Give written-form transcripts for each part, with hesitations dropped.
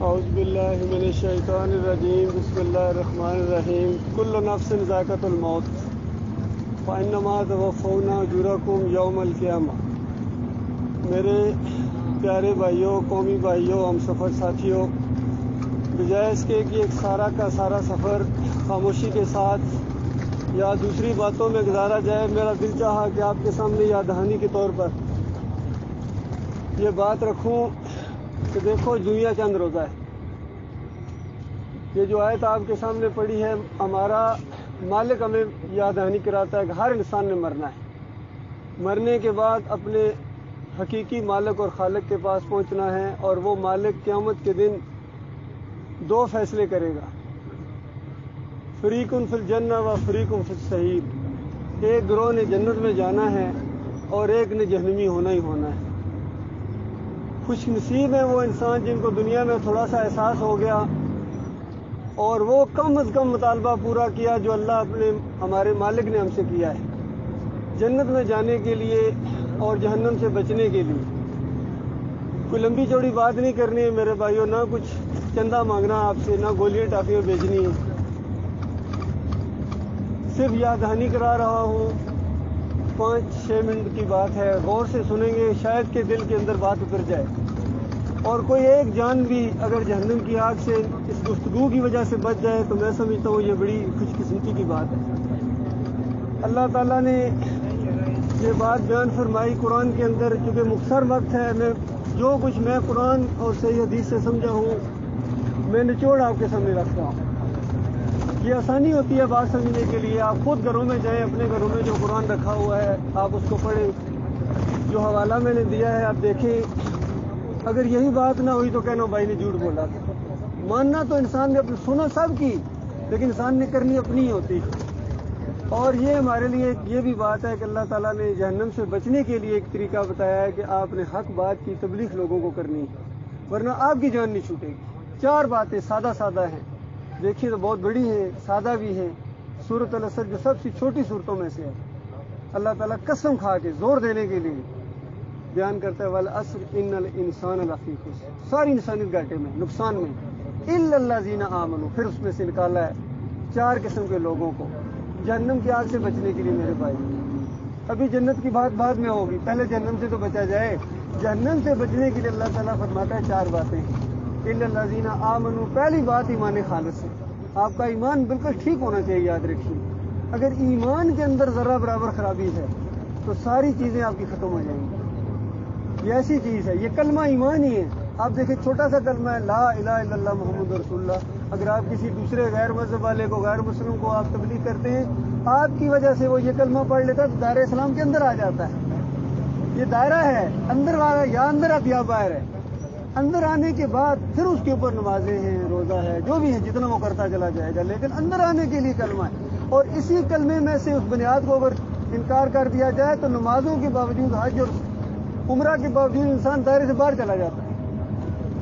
اعوذ باللہ من الشیطان الرجیم بسم اللہ الرحمن الرحیم کل نفس ذائقۃ الموت فانما توفون اجورکم یوم القیامہ۔ میرے پیارے بھائیوں، قومی بھائیوں، ہم سفر ساتھیوں، بجائے اس کے کہ ایک سارا کا سارا سفر خاموشی کے ساتھ یا دوسری باتوں میں گزارا جائے، میرا دل چاہا کہ آپ کے سامنے یاد دہانی کے طور پر یہ بات رکھوں کہ دیکھو دنیا چند روزہ ہے۔ یہ جو آیت آپ کے سامنے پڑی ہے، ہمارا مالک ہمیں یاد دہانی کراتا ہے کہ ہر انسان نے مرنا ہے، مرنے کے بعد اپنے حقیقی مالک اور خالق کے پاس پہنچنا ہے، اور وہ مالک قیامت کے دن دو فیصلے کرے گا، فریق فی الجنہ و فریق فی السعیر۔ ایک گروہ نے جنت میں جانا ہے اور ایک نے جہنمی ہونا ہی ہونا ہے۔ خوش نصیب ہے وہ انسان جن کو دنیا میں تھوڑا سا احساس ہو گیا اور وہ کم از کم مطالبہ پورا کیا جو اللہ ہمارے مالک نے ہم سے کیا ہے، جنت میں جانے کے لیے اور جہنم سے بچنے کے لیے۔ کوئی لمبی چوڑی بات نہیں کرنی ہے میرے بھائیوں، نہ کچھ چندہ مانگنا آپ سے، نہ گولیاں ٹافیاں بیچنی ہے، صرف یاد دہانی کرا رہا ہوں۔ 5-6 منٹ کی بات ہے، غور سے سنیں گے، شاید کہ دل کے اندر بات اتر جائے، اور کوئی ایک جان بھی اگر جہنم کی آگ سے اس گفتگو کی وجہ سے بچ جائے تو میں سمجھتا ہوں یہ بڑی خوش قسمتی کی بات ہے۔ اللہ تعالیٰ نے یہ بات بیان فرمائی قرآن کے اندر، کیونکہ مختصر وقت ہے، جو کچھ میں قرآن اور صحیح حدیث سے سمجھا ہوں میں نچوڑ آپ کے سامنے رکھتا ہوں۔ یہ آسانی ہوتی ہے بات سمجھنے کے لیے، آپ خود گھروں میں جائیں، اپنے گھروں میں جو قرآن رکھا ہوا ہے آپ اس کو پڑھیں، جو حوالہ میں نے دیا ہے آپ دیکھیں۔ اگر یہی بات نہ ہوئی تو کہنا بھائی نے جھوٹ بولا تھا۔ ماننا تو انسان نے اپنی سنا سب کی، لیکن انسان نے کرنی اپنی ہی ہوتی۔ اور یہ ہمارے لیے یہ بھی بات ہے کہ اللہ تعالیٰ نے جہنم سے بچنے کے لیے ایک طریقہ بتایا ہے کہ آپ نے حق بات کی تبلیغ لوگوں کو کرنی ہے، ورنہ آپ کی جان نہیں چھوٹے گی۔ 4 باتیں سادہ سادہ ہیں، دیکھیے تو بہت بڑی ہیں، سادہ بھی ہیں۔ سورۃ العصر جو سب سے چھوٹی صورتوں میں سے ہے، اللہ تعالیٰ قسم کھا کے زور دینے کے لیے بیان کرتا ہے والعصر ان الانسان لفی خسر، ساری انسانیت گھاٹے میں، نقصان میں، الا الذین آمنوا، پھر اس میں سے نکالا ہے 4 قسم کے لوگوں کو جہنم کی آگ سے بچنے کے لیے۔ میرے بھائی ابھی جنت کی بات بعد میں ہوگی، پہلے جہنم سے تو بچا جائے۔ جہنم سے بچنے کے لیے اللہ تعالیٰ فرماتا ہے 4 باتیں، الا الذین آمنوا۔ پہلی بات ایمان خالص ہے، آپ کا ایمان بالکل ٹھیک ہونا چاہیے۔ یاد رکھیے اگر ایمان کے اندر ذرہ برابر خرابی ہے تو ساری چیزیں آپ کی ختم ہو جائیں گی۔ یہ ایسی چیز ہے، یہ کلمہ ایمان ہی ہے۔ آپ دیکھیں چھوٹا سا کلمہ ہے لا الہ الا اللہ محمد رسول اللہ، اگر آپ کسی دوسرے غیر مذہب والے کو، غیر مسلم کو آپ تبلیغ کرتے ہیں، آپ کی وجہ سے وہ یہ کلمہ پڑھ لیتا ہے تو دائرہ اسلام کے اندر آ جاتا ہے۔ یہ دائرہ ہے، اندر والا یا اندر آپ یا باہر ہے۔ اندر آنے کے بعد پھر اس کے اوپر نمازیں ہیں، روزہ ہے، جو بھی ہے جتنا وہ کرتا چلا جائے گا، لیکن اندر آنے کے لیے کلمہ ہے۔ اور اسی کلمے میں سے اس بنیاد کو اگر انکار کر دیا جائے تو نمازوں کے باوجود، حج اور عمرہ کے باوجود انسان دائرے سے باہر چلا جاتا ہے۔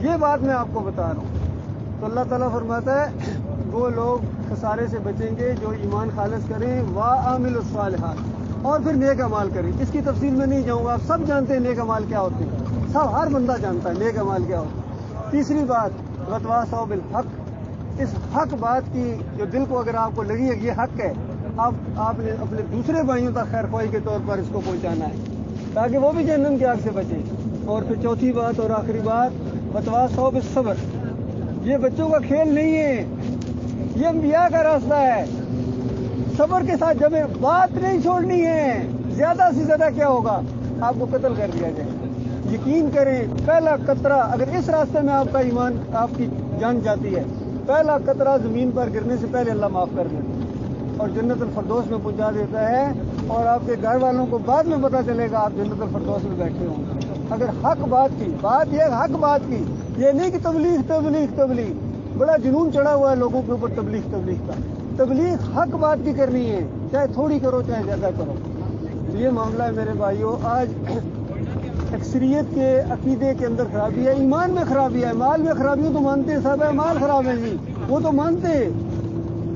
یہ بات میں آپ کو بتا رہا ہوں۔ تو اللہ تعالیٰ فرماتا ہے وہ لوگ خسارے سے بچیں گے جو ایمان خالص کریں، وَعَامِلُوا الصَّالِحَاتِ، اور پھر نیک اعمال کریں۔ اس کی تفصیل میں نہیں جاؤں گا، آپ سب جانتے ہیں نیک اعمال کیا ہوتے ہیں، سب، ہر بندہ جانتا ہے نیک اعمال کیا ہوتا ہے۔ تیسری بات وَتَوَاصَوْا بِالْحَقِّ، اس حق بات کی جو دل کو اگر آپ کو لگی ہے یہ حق ہے، آپ نے اپنے دوسرے بھائیوں تک خیر خواہی کے طور پر اس کو پہنچانا ہے تاکہ وہ بھی جہنم کی آگ سے بچیں۔ اور پھر چوتھی بات اور آخری بات وَتَوَاصَوْا بِالصَّبْرِ، یہ بچوں کا کھیل نہیں ہے، یہ انبیاء کا راستہ ہے۔ صبر کے ساتھ جب بات نہیں چھوڑنی ہے، زیادہ سے زیادہ کیا ہوگا، آپ کو قتل کر دیا جائے۔ یقین کریں پہلا قطرہ اگر اس راستے میں آپ کا ایمان، آپ کی جان جاتی ہے، پہلا قطرہ زمین پر گرنے سے پہلے اللہ معاف کر دیتا ہے اور جنت الفردوس میں پہنچا دیتا ہے، اور آپ کے گھر والوں کو بعد میں پتہ چلے گا آپ جنت الفردوس میں بیٹھے ہوں گے اگر حق بات کی۔ بات یہ حق بات کی، یہ نہیں کہ تبلیغ تبلیغ تبلیغ، بڑا جنون چڑھا ہوا ہے لوگوں کے اوپر تبلیغ تبلیغ کا۔ تبلیغ حق بات کی کرنی ہے، چاہے تھوڑی کرو چاہے زیادہ کرو۔ یہ معاملہ ہے میرے بھائیوں، آج اکثریت کے عقیدے کے اندر خرابی ہے، ایمان میں خرابی ہے، مال میں خرابی تو مانتے ہیں، سب ہے مال خراب ہے جی، وہ تو مانتے ہیں،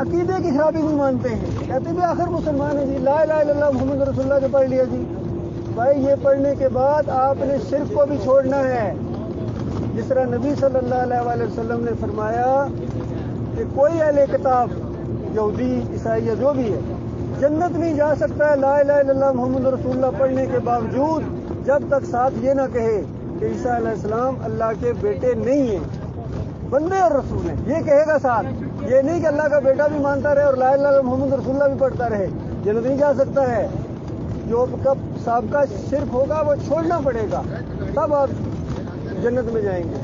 عقیدے کی خرابی نہیں مانتے ہیں، کہتے بھی آخر مسلمان ہے جی، لا الہ الا اللہ محمد رسول اللہ جو پڑھ لیا جی۔ بھائی یہ پڑھنے کے بعد آپ نے شرک کو بھی چھوڑنا ہے، جس طرح نبی صلی اللہ علیہ وسلم نے فرمایا کہ کوئی اہل کتاب یہودی عیسائی جو بھی ہے جنت نہیں جا سکتا ہے لا الہ الا اللہ محمد رسول اللہ پڑھنے کے باوجود جب تک ساتھ یہ نہ کہے کہ عیسیٰ علیہ السلام اللہ کے بیٹے نہیں ہیں، بندے اور رسول ہیں، یہ کہے گا ساتھ، یہ نہیں کہ اللہ کا بیٹا بھی مانتا رہے اور لا الہ الا اللہ محمد رسول اللہ بھی پڑھتا رہے، جنت نہیں جا سکتا ہے۔ جو کب سابقہ شرک ہوگا وہ چھوڑنا پڑے گا، تب آپ جنت میں جائیں گے۔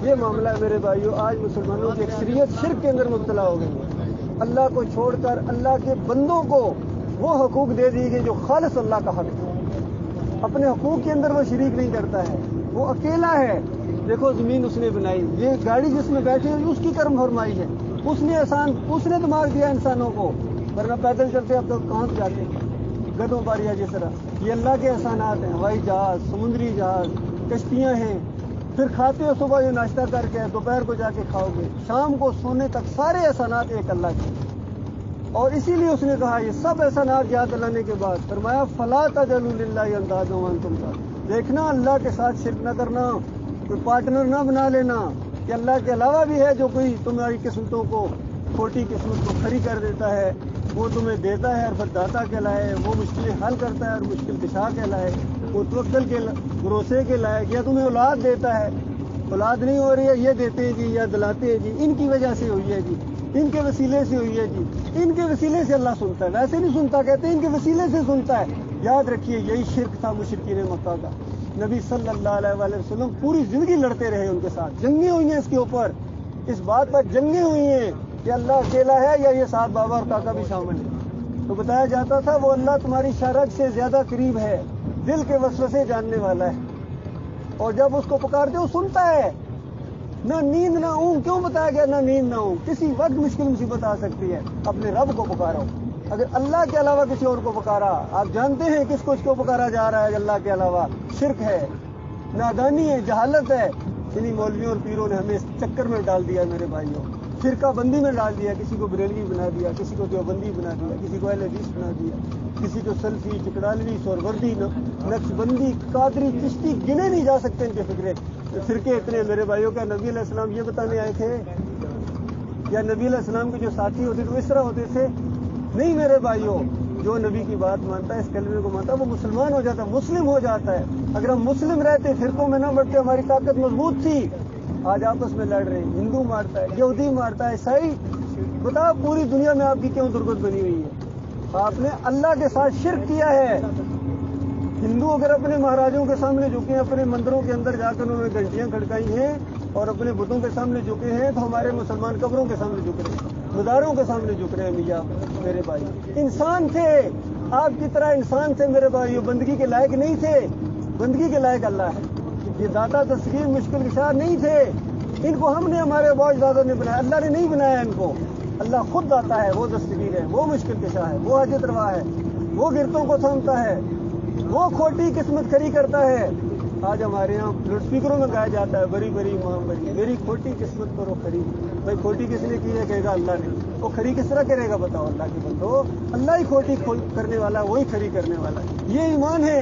یہ معاملہ ہے میرے بھائیوں، آج مسلمانوں کی اکثریت شرک کے اندر مبتلا ہو گئی ہے، اللہ کو چھوڑ کر اللہ کے بندوں کو وہ حقوق دے دی گئے جو خالص اللہ کا حق ہے، اپنے حقوق کے اندر وہ شریک نہیں کرتا ہے، وہ اکیلا ہے۔ دیکھو زمین اس نے بنائی، یہ گاڑی جس میں بیٹھے ہوئی اس کی کرم فرمائی ہے، اس نے دماغ دیا انسانوں کو، ورنہ پیدل چلتے اب تو کہاں جاتے گدوں پاریا جس طرح۔ یہ اللہ کے احسانات ہیں، ہوائی جہاز، سمندری جہاز، کشتیاں ہیں، پھر کھاتے ہو صبح جو ناشتہ کر کے دوپہر کو جا کے کھاؤ گے، شام کو سونے تک، سارے احسانات ایک اللہ کے۔ اور اسی لیے اس نے کہا یہ سب احسانات یاد دلانے کے بعد فرمایا فلا تجعلوا للہ اندادا وانتم تعلمون، دیکھنا اللہ کے ساتھ شرک نہ کرنا، کوئی پارٹنر نہ بنا لینا کہ اللہ کے علاوہ بھی ہے جو کوئی تمہاری قسمتوں کو، کھوٹی قسمت کو کھڑی کر دیتا ہے، وہ تمہیں دیتا ہے اور پھر داتا کہلائے، وہ مشکلیں حل کرتا ہے اور مشکل کشا کہلائے، وہ توکل کے بھروسے کے لائق، یا تمہیں اولاد دیتا ہے، اولاد نہیں ہو رہی ہے یہ دیتے ہیں جی، یا دلاتے ہیں جی، ان کی وجہ سے ہوئی ہے جی، ان کے وسیلے سے ہوئی ہے جی، ان کے وسیلے سے اللہ سنتا ہے، ویسے نہیں سنتا، کہتے ہیں ان کے وسیلے سے سنتا ہے۔ یاد رکھیے یہی شرک تھا مشرکین مکہ کا۔ نبی صلی اللہ علیہ وسلم پوری زندگی لڑتے رہے ان کے ساتھ، جنگیں ہوئی ہیں اس کے اوپر، اس بات پر جنگیں ہوئی ہیں کہ اللہ اکیلا ہے یا یہ ساتھ بابا اور کاکا بھی شامل ہے۔ تو بتایا جاتا تھا وہ اللہ تمہاری شرک سے زیادہ قریب ہے، دل کے وسوسے جاننے والا ہے، اور جب اس کو پکارتے وہ سنتا ہے۔ نہ نیند نہ اونگ، کیوں بتایا گیا نہ نیند نہ اونگ؟ کسی وقت مشکل مصیبت آ سکتی ہے، اپنے رب کو پکارو۔ اگر اللہ کے علاوہ کسی اور کو پکارا، آپ جانتے ہیں کس کو اس کو پکارا جا رہا ہے اللہ کے علاوہ، شرک ہے، نادانی ہے، جہالت ہے۔ انہی مولویوں اور پیروں نے ہمیں اس چکر میں ڈال دیا میرے بھائیوں، فرقہ بندی میں ڈال دیا، کسی کو بریلوی بنا دیا، کسی کو دیوبندی بنا دیا، کسی کو اہل حدیث بنا دیا، کسی کو سلفی، چکڑالوی، سہروردی، نقش بندی، قادری، چشتی، گنے نہیں جا سکتے ان کے فرقے اتنے میرے بھائیوں۔ کا نبی علیہ السلام یہ بتانے آئے تھے یا نبی علیہ السلام کے جو ساتھی ہوتے تھے وہ اس طرح ہوتے تھے؟ نہیں میرے بھائیوں، جو نبی کی بات مانتا ہے، اس کلمے کو مانتا ہے، وہ مسلمان ہو جاتا ہے، مسلم ہو جاتا ہے۔ اگر ہم مسلم رہتے، فرقوں میں نہ بڑھتے، ہماری طاقت مضبوط تھی۔ آج آپس میں لڑ رہے ہیں، ہندو مارتا ہے، یہودی مارتا ہے، عیسائی، بتاؤ پوری دنیا میں آپ کی کیوں درگت بنی ہوئی ہے؟ آپ نے اللہ کے ساتھ شرک کیا ہے۔ ہندو اگر اپنے مہاراجوں کے سامنے جھکے ہیں، اپنے مندروں کے اندر جا کر انہوں نے گھنٹیاں کھڑکائی ہیں اور اپنے بتوں کے سامنے جھکے ہیں، تو ہمارے مسلمان قبروں کے سامنے جھک رہے ہیں، مزاروں کے سامنے جھک رہے ہیں۔ میاں میرے بھائی انسان تھے، آپ کی طرح انسان تھے میرے بھائی، بندگی کے لائق نہیں تھے، بندگی کے لائق اللہ ہے۔ یہ داتا دستگیر مشکل کشا نہیں تھے، ان کو ہم نے، ہمارے باج دادا نے بنایا، اللہ نے نہیں بنایا ان کو۔ اللہ خود داتا ہے، وہ دستگیر ہے، وہ مشکل کشا ہے، وہ حاجت روا ہے، وہ گرتوں کو تھامتا ہے، وہ کھوٹی قسمت کھڑی کرتا ہے۔ آج ہمارے یہاں لاؤڈ اسپیکروں میں گایا جاتا ہے بری بری ماں بری، میری کھوٹی قسمت کرو کھڑی۔ بھائی کھوٹی کس نے کی ہے؟ کہے گا اللہ نے۔ وہ کھڑی کس طرح کرے گا بتاؤ؟ اللہ کے بندو، اللہ ہی کھوٹی کرنے والا، وہی کھڑی کرنے والا ہے۔ یہ ایمان ہے،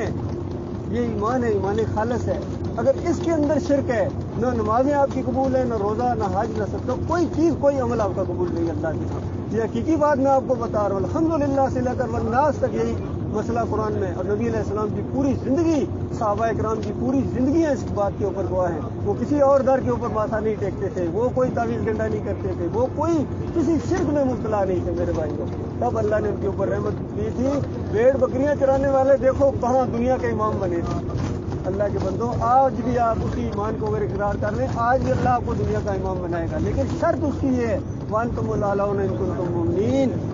یہ ایمان ہے، ایمان خالص ہے۔ اگر اس کے اندر شرک ہے، نہ نمازیں آپ کی قبول ہے، نہ روزہ، نہ حج، نہ صدقہ، کوئی چیز، کوئی عمل آپ کا قبول نہیں اللہ کے ساتھ۔ یہ حقیقی بات میں آپ کو بتا رہا ہوں، الحمدللہ سے لے کر والناس تک یہی مسئلہ قرآن میں، اور نبی علیہ السلام کی پوری زندگی، صحابہ کرام کی پوری زندگیاں اس بات کے اوپر گواہ ہیں۔ وہ کسی اور در کے اوپر ماتھا نہیں ٹیکتے تھے، وہ کوئی تعویذ گنڈا نہیں کرتے تھے، وہ کوئی کسی شرک میں مبتلا نہیں تھے میرے بھائیوں۔ تب اللہ نے ان کے اوپر رحمت کی تھی۔ بھیڑ بکریاں چرانے والے دیکھو کہاں دنیا کے امام بنے تھے۔ اللہ کے بندوں، آج بھی آپ اسی ایمان کو اگر اقرار کر لیں، آج بھی اللہ آپ کو دنیا کا امام بنائے گا، لیکن شرط اس کی یہ ہے وَأَنْتُمُ الْأَعْلَوْنَ إِن كُنتُم مُؤْمِنِينَ،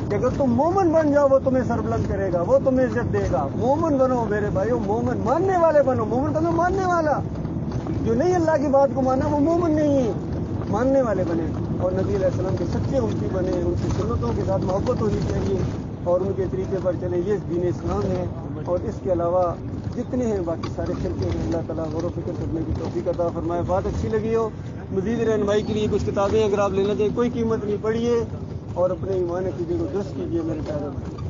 کہ اگر تم مومن بن جاؤ وہ تمہیں سربلند کرے گا، وہ تمہیں عزت دے گا۔ مومن بنو میرے بھائیو، مومن ماننے والے بنو۔ مومن کا ماننے والا، جو نہیں اللہ کی بات کو مانا وہ مومن نہیں ہے، ماننے والے بنے، اور نبی علیہ السلام کے سچے امتی بنے، ان کی سنتوں کے ساتھ محبت ہونی چاہیے اور ان کے طریقے پر چلے۔ یہ دین اسلام ہے، اور اس کے علاوہ جتنے ہیں باقی سارے فرقے ہیں۔ اللہ تعالیٰ غور و فکر کرنے کی توفیق عطا فرمائے۔ بات اچھی لگی ہو، مزید رہنمائی کے لیے کچھ کتابیں اگر آپ لینا چاہیں، کوئی قیمت نہیں، پڑھیے اور اپنے ایمان عقیدے کو درست کیجیے میرے پیارے۔